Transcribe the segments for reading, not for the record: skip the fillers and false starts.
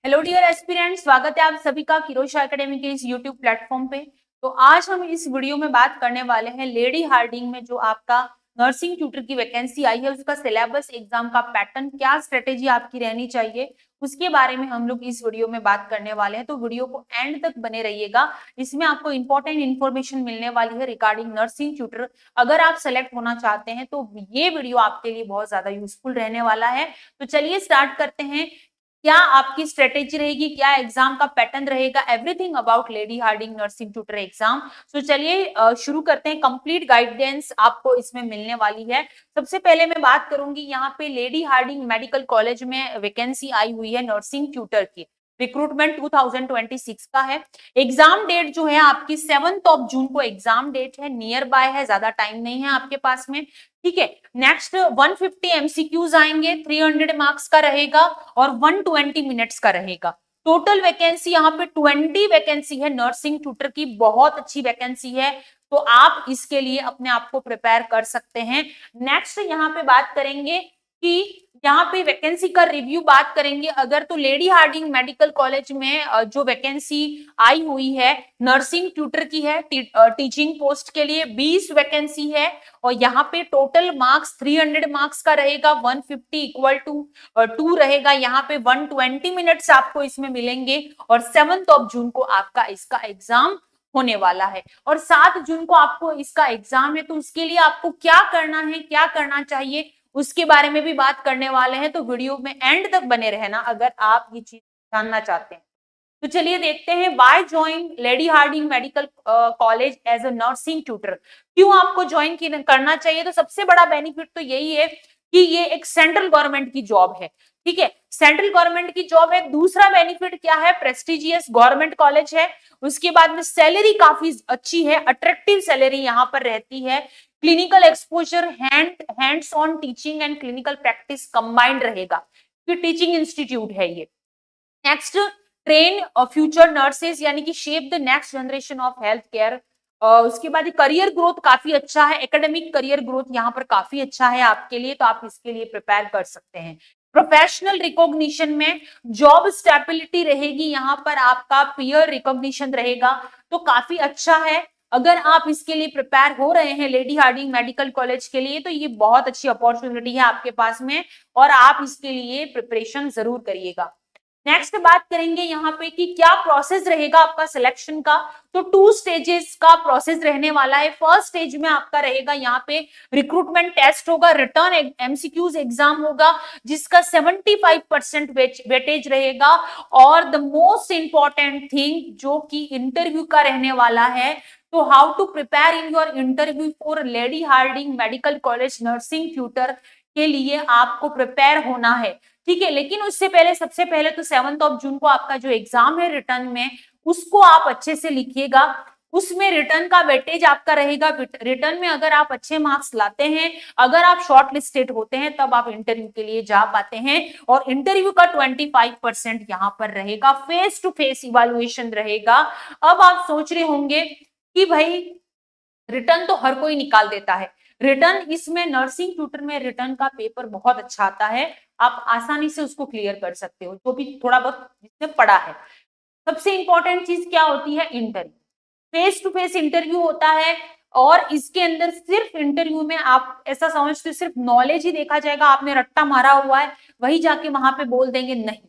Hello dear aspirant, स्वागत है आप सभी का किरोशा एकेडमी के इस यूट्यूब प्लेटफॉर्म पे। तो आज हम इस वीडियो में बात करने वाले हैं लेडी हार्डिंग में जो आपका नर्सिंग ट्यूटर की वैकेंसी आई है उसका सिलेबस, एग्जाम का पैटर्न, क्या स्ट्रेटेजी आपकी रहनी चाहिए उसके बारे में हम लोग इस वीडियो में बात करने वाले हैं। तो वीडियो को एंड तक बने रहिएगा, इसमें आपको इंपॉर्टेंट इन्फॉर्मेशन मिलने वाली है रिगार्डिंग नर्सिंग ट्यूटर। अगर आप सेलेक्ट होना चाहते हैं तो ये वीडियो आपके लिए बहुत ज्यादा यूजफुल रहने वाला है। तो चलिए स्टार्ट करते हैं। क्या आपकी स्ट्रेटेजी रहेगी, क्या एग्जाम का पैटर्न रहेगा, everything about Lady Hardinge nursing tutor exam. तो चलिए शुरू करते हैं। कंप्लीट गाइडेंस आपको इसमें मिलने वाली है। सबसे पहले मैं बात करूंगी यहाँ पे लेडी हार्डिंग मेडिकल कॉलेज में वैकेंसी आई हुई है नर्सिंग ट्यूटर की। रिक्रूटमेंट 2026 का है। एग्जाम डेट जो है आपकी 7 जून को एग्जाम डेट है, नियर बाय है, ज्यादा टाइम नहीं है आपके पास में। ठीक है। नेक्स्ट 150 एमसीक्यूज आएंगे, 300 मार्क्स का रहेगा और 120 मिनट्स का रहेगा। टोटल वैकेंसी यहाँ पे 20 वैकेंसी है नर्सिंग ट्यूटर की, बहुत अच्छी वैकेंसी है। तो आप इसके लिए अपने आप को प्रिपेयर कर सकते हैं। नेक्स्ट यहाँ पे बात करेंगे कि यहाँ पे वैकेंसी का रिव्यू बात करेंगे अगर, तो लेडी हार्डिंग मेडिकल कॉलेज में जो वैकेंसी आई हुई है नर्सिंग ट्यूटर की है, टीचिंग पोस्ट के लिए 20 वैकेंसी है। और यहाँ पे टोटल मार्क्स 300 मार्क्स का रहेगा, 150 इक्वल टू 2 रहेगा। यहाँ पे 120 मिनट्स आपको इसमें मिलेंगे और 7 जून को आपका इसका एग्जाम होने वाला है। और 7 जून को आपको इसका एग्जाम है, तो उसके लिए आपको क्या करना है, क्या करना चाहिए उसके बारे में भी बात करने वाले हैं। तो वीडियो में एंड तक बने रहना अगर आप ये चीज जानना चाहते हैं। तो चलिए देखते हैं, why join Lady Hardinge medical college as a nursing tutor. क्यों आपको ज्वाइन करना चाहिए? तो सबसे बड़ा बेनिफिट तो यही है कि ये एक सेंट्रल गवर्नमेंट की जॉब है। ठीक है, सेंट्रल गवर्नमेंट की जॉब है। दूसरा बेनिफिट क्या है? प्रेस्टिजियस गवर्नमेंट कॉलेज है। उसके बाद में सैलरी काफी अच्छी है, अट्रैक्टिव सैलरी यहाँ पर रहती है। Clinical exposure, hands on teaching and clinical practice combined रहेगा, टीचिंग इंस्टीट्यूट है ये। नेक्स्ट, ट्रेन फ्यूचर नर्सेज, यानी कि shape the next generation of health care. उसके बाद करियर ग्रोथ काफी अच्छा है, एकेडमिक करियर ग्रोथ यहाँ पर काफी अच्छा है आपके लिए, तो आप इसके लिए प्रिपेयर कर सकते हैं। प्रोफेशनल रिकॉग्निशन में जॉब स्टेबिलिटी रहेगी, यहाँ पर आपका पीयर रिकॉग्निशन रहेगा, तो काफी अच्छा है। अगर आप इसके लिए प्रिपेयर हो रहे हैं लेडी हार्डिंग मेडिकल कॉलेज के लिए, तो ये बहुत अच्छी अपॉर्चुनिटी है आपके पास में और आप इसके लिए प्रिपरेशन जरूर करिएगा। नेक्स्ट बात करेंगे यहाँ पे कि क्या प्रोसेस रहेगा आपका सिलेक्शन का। तो 2 स्टेजेस का प्रोसेस रहने वाला है। फर्स्ट स्टेज में आपका रहेगा यहाँ पे रिक्रूटमेंट टेस्ट होगा, रिटर्न एमसीक्यूज एग्जाम होगा जिसका 75% वेटेज रहेगा। और द मोस्ट इंपॉर्टेंट थिंग जो कि इंटरव्यू का रहने वाला है, तो how to prepare in your interview for Lady Hardinge medical college nursing tutor के लिए आपको प्रिपेयर होना है। ठीक है, लेकिन उससे पहले सबसे पहले तो 7 जून को आपका जो एग्जाम है रिटर्न में, उसको आप अच्छे से लिखिएगा। उसमें रिटर्न का वेटेज आपका रहेगा। रिटर्न में अगर आप अच्छे मार्क्स लाते हैं, अगर आप शॉर्ट लिस्टेड होते हैं, तब आप इंटरव्यू के लिए जा पाते हैं। और इंटरव्यू का 25% यहाँ पर रहेगा, फेस टू फेस इवेल्युएशन रहेगा। अब आप सोच रहे होंगे कि भाई रिटर्न तो हर कोई निकाल देता है, रिटर्न इसमें नर्सिंग ट्यूटर में रिटर्न का पेपर बहुत अच्छा आता है, आप आसानी से उसको क्लियर कर सकते हो जो भी थोड़ा बहुत जिसने पढ़ा है। सबसे इंपॉर्टेंट चीज क्या होती है? Interview, face to face interview होता है। और इसके अंदर सिर्फ इंटरव्यू में आप ऐसा समझते हो सिर्फ नॉलेज ही देखा जाएगा, आपने रट्टा मारा हुआ है वही जाके वहां पे बोल देंगे, नहीं।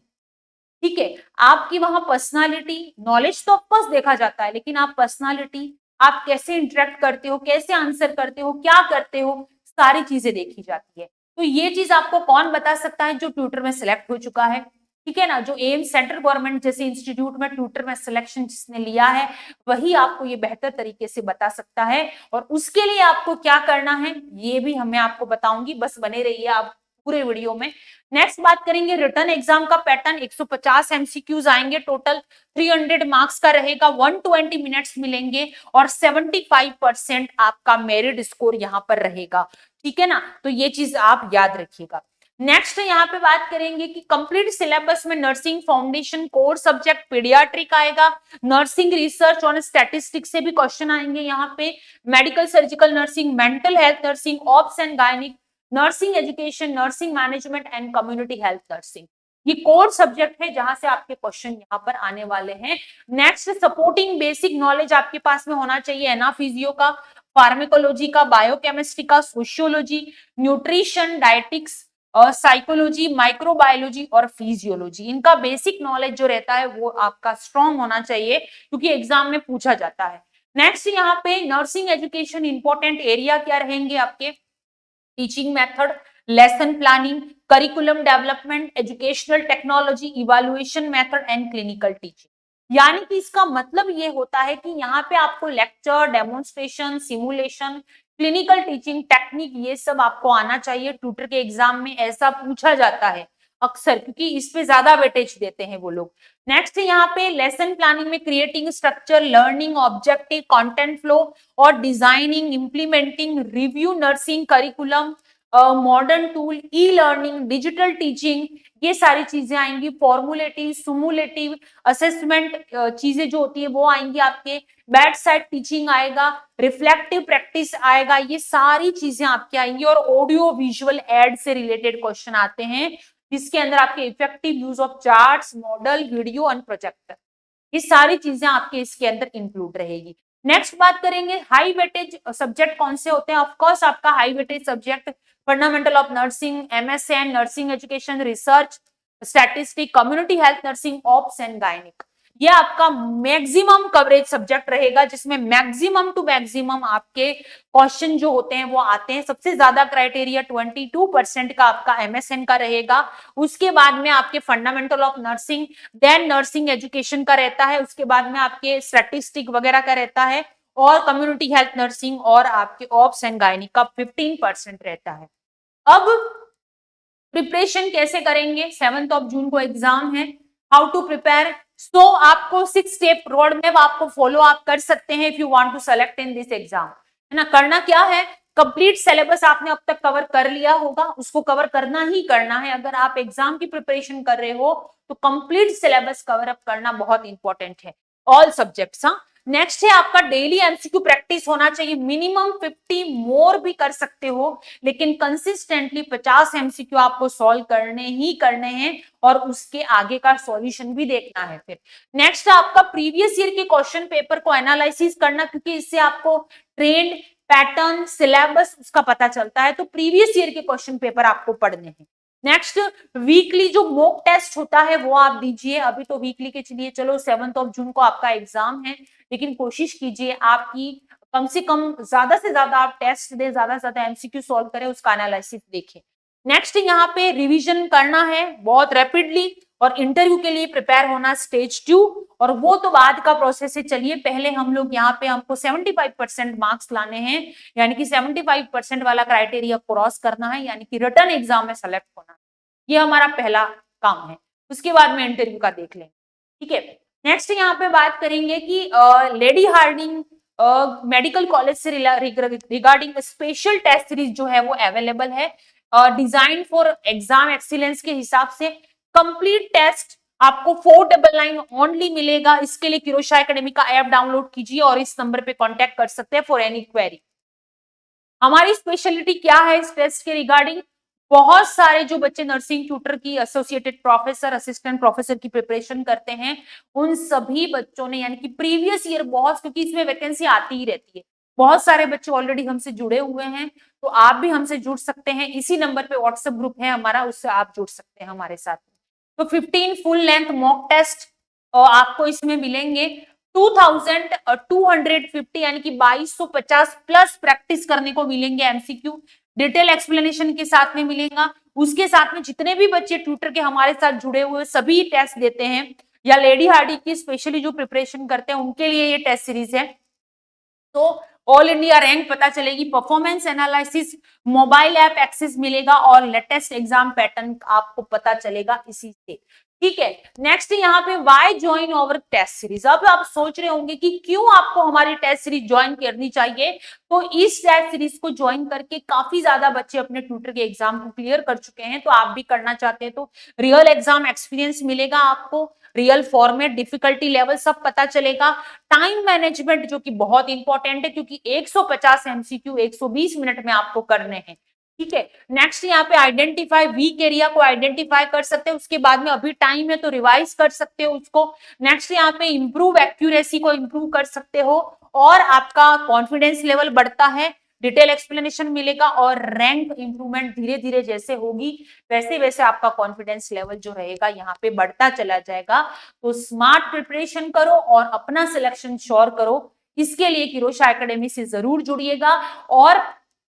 ठीक है, आपकी वहां पर्सनालिटी, नॉलेज तो ऑफकोर्स देखा जाता है, लेकिन आप पर्सनालिटी, आप कैसे इंटरेक्ट करते हो, कैसे आंसर करते हो, क्या करते हो, सारी चीजें देखी जाती है। तो ये चीज आपको कौन बता सकता है? जो ट्यूटर में सिलेक्ट हो चुका है। ठीक है ना, जो एम्स सेंट्रल गवर्नमेंट जैसे इंस्टीट्यूट में ट्यूटर में सिलेक्शन जिसने लिया है, वही आपको ये बेहतर तरीके से बता सकता है। और उसके लिए आपको क्या करना है ये भी हमें आपको बताऊंगी, बस बने रहिए आप पूरे वीडियो में। नेक्स्ट बात करेंगे रिटर्न एग्जाम का पैटर्न। 150 एमसीक्यूज आएंगे, टोटल 300 मार्क्स का रहेगा, 120 मिनट्स मिलेंगे और 75% आपका मेरिट स्कोर यहाँ पर रहेगा। ठीक है ना, तो ये चीज आप याद रखिएगा। नेक्स्ट यहाँ पे बात करेंगे कि कंप्लीट सिलेबस में nursing foundation core subject paediatric आएगा, नर्सिंग रिसर्च ऑन स्टैटिस्टिक्स से भी क्वेश्चन आएंगे यहाँ पे, medical surgical nursing, mental health nursing, ops and gynaec, nursing education, nursing management and community health nursing. ये कोर सब्जेक्ट है जहां से आपके क्वेश्चन यहाँ पर आने वाले हैं। नेक्स्ट, सपोर्टिंग बेसिक नॉलेज आपके पास में होना चाहिए एनाफिजियो का, फार्मेकोलॉजी का, बायोकेमिस्ट्री का, sociology, nutrition, dietetics, psychology, microbiology और फिजियोलॉजी। इनका बेसिक नॉलेज जो रहता है वो आपका स्ट्रॉन्ग होना चाहिए क्योंकि एग्जाम में पूछा जाता है। नेक्स्ट, यहाँ पे नर्सिंग एजुकेशन इंपॉर्टेंट एरिया क्या रहेंगे आपके, teaching method, lesson planning, curriculum development, educational technology, evaluation method and clinical teaching. यानी कि इसका मतलब ये होता है कि यहाँ पे आपको lecture, demonstration, simulation, clinical teaching technique ये सब आपको आना चाहिए। ट्यूटर के एग्जाम में ऐसा पूछा जाता है अक्सर, क्योंकि इस पे ज्यादा वेटेज देते हैं वो लोग। नेक्स्ट, यहाँ पे लेसन प्लानिंग में creating structure, learning objective, content flow और designing, implementing, review nursing curriculum, modern tool, e learning, digital teaching, ये सारी चीजें आएंगी। फॉर्मुलेटिव, सुमुलेटिव असेसमेंट चीजें जो होती है वो आएंगी आपके। बेड साइड टीचिंग आएगा, रिफ्लेक्टिव प्रैक्टिस आएगा, ये सारी चीजें आपके आएंगी। और ऑडियो विजुअल एड से रिलेटेड क्वेश्चन आते हैं जिसके अंदर आपके effective use of charts, model, video and projector, ये सारी चीजें आपके इसके अंदर इंक्लूड रहेगी। नेक्स्ट बात करेंगे हाई वेटेज सब्जेक्ट कौन से होते हैं। ऑफकोर्स आपका high weightage subject fundamental of nursing, MSN, nursing education research, statistic, community health nursing, ops and gynaec, ये आपका मैक्सिमम कवरेज सब्जेक्ट रहेगा जिसमें मैक्सिमम टू मैक्सिमम आपके क्वेश्चन जो होते हैं वो आते हैं। सबसे ज्यादा क्राइटेरिया 22% का आपका एमएसएन का रहेगा। उसके बाद में आपके fundamental of nursing, then nursing education का रहता है, उसके बाद में आपके स्टैटिस्टिक वगैरह का रहता है, और कम्युनिटी हेल्थ नर्सिंग और आपके ऑप्स एंड गायनिक का 15% रहता है। अब प्रिपरेशन कैसे करेंगे, 7 जून को एग्जाम है, हाउ टू प्रिपेयर। सो आपको 6 स्टेप रोड मैप आपको फॉलो आप कर सकते हैं if you want to select in this exam, है ना। करना क्या है, कंप्लीट सिलेबस आपने अब तक कवर कर लिया होगा, उसको कवर करना ही करना है। अगर आप एग्जाम की प्रिपरेशन कर रहे हो तो कंप्लीट सिलेबस कवर अप करना बहुत इंपॉर्टेंट है, ऑल सब्जेक्ट्स। हाँ, नेक्स्ट है आपका डेली एमसीक्यू प्रैक्टिस होना चाहिए, मिनिमम 50, मोर भी कर सकते हो लेकिन कंसिस्टेंटली 50 एमसीक्यू आपको सॉल्व करने ही करने हैं और उसके आगे का सॉल्यूशन भी देखना है। फिर नेक्स्ट आपका प्रीवियस ईयर के क्वेश्चन पेपर को एनालिसिस करना, क्योंकि इससे आपको ट्रेंड, पैटर्न, सिलेबस उसका पता चलता है। तो प्रीवियस ईयर के क्वेश्चन पेपर आपको पढ़ने हैं। नेक्स्ट, वीकली जो मॉक टेस्ट होता है वो आप दीजिए। अभी तो वीकली के चलिए, चलो 7 जून को आपका एग्जाम है, लेकिन कोशिश कीजिए आपकी कम से कम ज्यादा से ज्यादा आप टेस्ट दें, ज्यादा से ज्यादा एमसीक्यू सॉल्व करें, उसका एनालिसिस देखें। नेक्स्ट यहाँ पे रिवीजन करना है बहुत रैपिडली, और इंटरव्यू के लिए प्रिपेयर होना स्टेज 2, और वो तो बाद का प्रोसेस है। चलिए पहले हम लोग यहाँ पे हमको 75% मार्क्स लाने हैं, यानी कि 75% वाला क्राइटेरिया क्रॉस करना है, यानी कि रिटर्न एग्जाम में सेलेक्ट होना है। ये हमारा पहला काम है, उसके बाद में इंटरव्यू का देख लेंगे, ठीक है। नेक्स्ट यहाँ पे बात करेंगे कि लेडी हार्डिंग मेडिकल कॉलेज से रिगार्डिंग स्पेशल टेस्ट सीरीज जो है वो अवेलेबल है, डिजाइन फॉर एग्जाम एक्सीलेंस के हिसाब से। कंप्लीट टेस्ट आपको 499 ओनली मिलेगा। इसके लिए किरोशा एकेडमी का ऐप डाउनलोड कीजिए और इस नंबर पे कांटेक्ट कर सकते हैं फॉर एनी क्वेरी। हमारी स्पेशलिटी क्या है इस टेस्ट के रिगार्डिंग, बहुत सारे जो बच्चे नर्सिंग ट्यूटर की, एसोसिएटेड प्रोफेसर, असिस्टेंट प्रोफेसर की प्रिपरेशन करते हैं, उन सभी बच्चों ने, यानी कि प्रीवियस ईयर बहुत, क्योंकि इसमें वैकेंसी आती ही रहती है, बहुत सारे बच्चे ऑलरेडी हमसे जुड़े हुए हैं, तो आप भी हमसे जुड़ सकते हैं। इसी नंबर पे व्हाट्सएप ग्रुप है हमारा, उससे आप जुड़ सकते हैं हमारे साथ। तो 15 फुल लेंथ मॉक टेस्ट आपको इसमें मिलेंगे, 2250, यानी कि 2250 प्लस प्रैक्टिस करने को मिलेंगे एमसीक्यू, डिटेल एक्सप्लेनेशन के साथ में मिलेगा। उसके साथ में जितने भी बच्चे ट्यूटर के हमारे साथ जुड़े हुए सभी टेस्ट देते हैं या लेडी हार्डी की स्पेशली जो प्रिपरेशन करते हैं उनके लिए ये टेस्ट सीरीज है। तो ऑल इंडिया रैंक पता चलेगी, performance analysis, mobile app access मिलेगा और लेटेस्ट एग्जाम पैटर्न आपको पता चलेगा इसी से, ठीक है। नेक्स्ट यहाँ पे why join our test series. अब आप सोच रहे होंगे कि क्यों आपको हमारी टेस्ट सीरीज ज्वाइन करनी चाहिए। तो इस टेस्ट सीरीज को ज्वाइन करके काफी ज्यादा बच्चे अपने ट्यूटर के एग्जाम को क्लियर कर चुके हैं, तो आप भी करना चाहते हैं तो रियल एग्जाम एक्सपीरियंस मिलेगा आपको, रियल फॉर्मेट, डिफिकल्टी लेवल सब पता चलेगा। टाइम मैनेजमेंट जो कि बहुत इंपॉर्टेंट है, क्योंकि 150 एमसीक्यू 120 मिनट में आपको करने हैं, ठीक है। नेक्स्ट यहाँ पे आइडेंटिफाई वीक एरिया को आइडेंटिफाई कर सकते हैं, उसके बाद में अभी टाइम है तो रिवाइज कर सकते हो उसको। नेक्स्ट यहाँ पे इंप्रूव एक्यूरेसी को इंप्रूव कर सकते हो और आपका कॉन्फिडेंस लेवल बढ़ता है, डिटेल एक्सप्लेनेशन मिलेगा और रैंक इंप्रूवमेंट धीरे धीरे जैसे होगी वैसे वैसे आपका कॉन्फिडेंस लेवल जो रहेगा यहाँ पे बढ़ता चला जाएगा। तो स्मार्ट प्रिपरेशन करो और अपना सिलेक्शन श्योर करो। इसके लिए किरोशा एकेडमी से जरूर जुड़िएगा और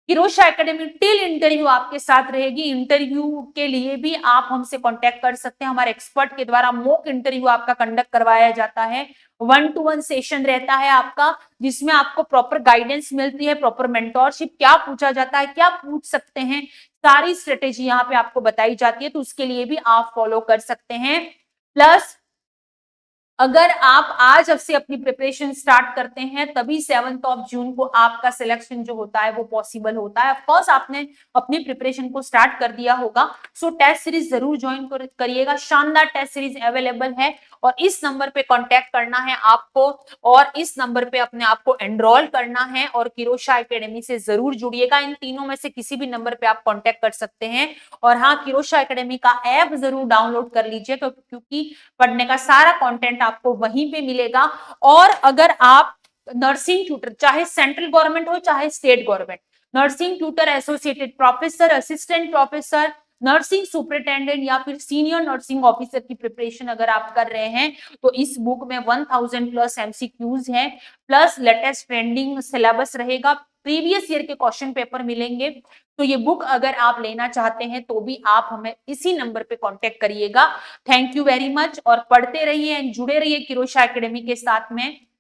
किरोशा एकेडमी टिल इंटरव्यू आपके साथ रहेगी। इंटरव्यू के लिए भी आप हमसे कांटेक्ट कर सकते हैं, हमारे एक्सपर्ट के द्वारा मॉक इंटरव्यू आपका कंडक्ट करवाया जाता है। 1-to-1 सेशन रहता है आपका, जिसमें आपको प्रॉपर गाइडेंस मिलती है, प्रॉपर मेंटोरशिप, क्या पूछा जाता है, क्या पूछ सकते हैं, सारी स्ट्रेटेजी यहाँ पे आपको बताई जाती है, तो उसके लिए भी आप फॉलो कर सकते हैं। प्लस अगर आप आज अब से अपनी प्रिपरेशन स्टार्ट करते हैं तभी 7 जून को आपका सिलेक्शन जो होता है वो पॉसिबल होता है। ऑफकोर्स आपने अपनी प्रिपरेशन को स्टार्ट कर दिया होगा, सो टेस्ट सीरीज जरूर ज्वाइन करिएगा। शानदार टेस्ट सीरीज अवेलेबल है और इस नंबर पे कांटेक्ट करना है आपको और इस नंबर पे अपने आप को एनरोल करना है और किरोशा एकेडमी से जरूर जुड़िएगा। इन तीनों में से किसी भी नंबर पे आप कांटेक्ट कर सकते हैं। और हाँ, किरोशा एकेडमी का ऐप जरूर डाउनलोड कर लीजिए क्योंकि पढ़ने का सारा कंटेंट आपको वहीं पे मिलेगा। और अगर आप नर्सिंग ट्यूटर, चाहे सेंट्रल गवर्नमेंट हो चाहे state government, nursing tutor, associated professor, assistant professor, nursing superintendent या फिर सीनियर नर्सिंग ऑफिसर की प्रिपरेशन अगर आप कर रहे हैं तो इस बुक में 1000 प्लस एमसीक्यूज हैं, प्लस लेटेस्ट ट्रेंडिंग सिलेबस रहेगा, प्रीवियस ईयर के क्वेश्चन पेपर मिलेंगे। तो ये बुक अगर आप लेना चाहते हैं तो भी आप हमें इसी नंबर पे कांटेक्ट करिएगा। थैंक यू वेरी मच और पढ़ते रहिए एंड जुड़े रहिए किरोशा एकेडमी के साथ में।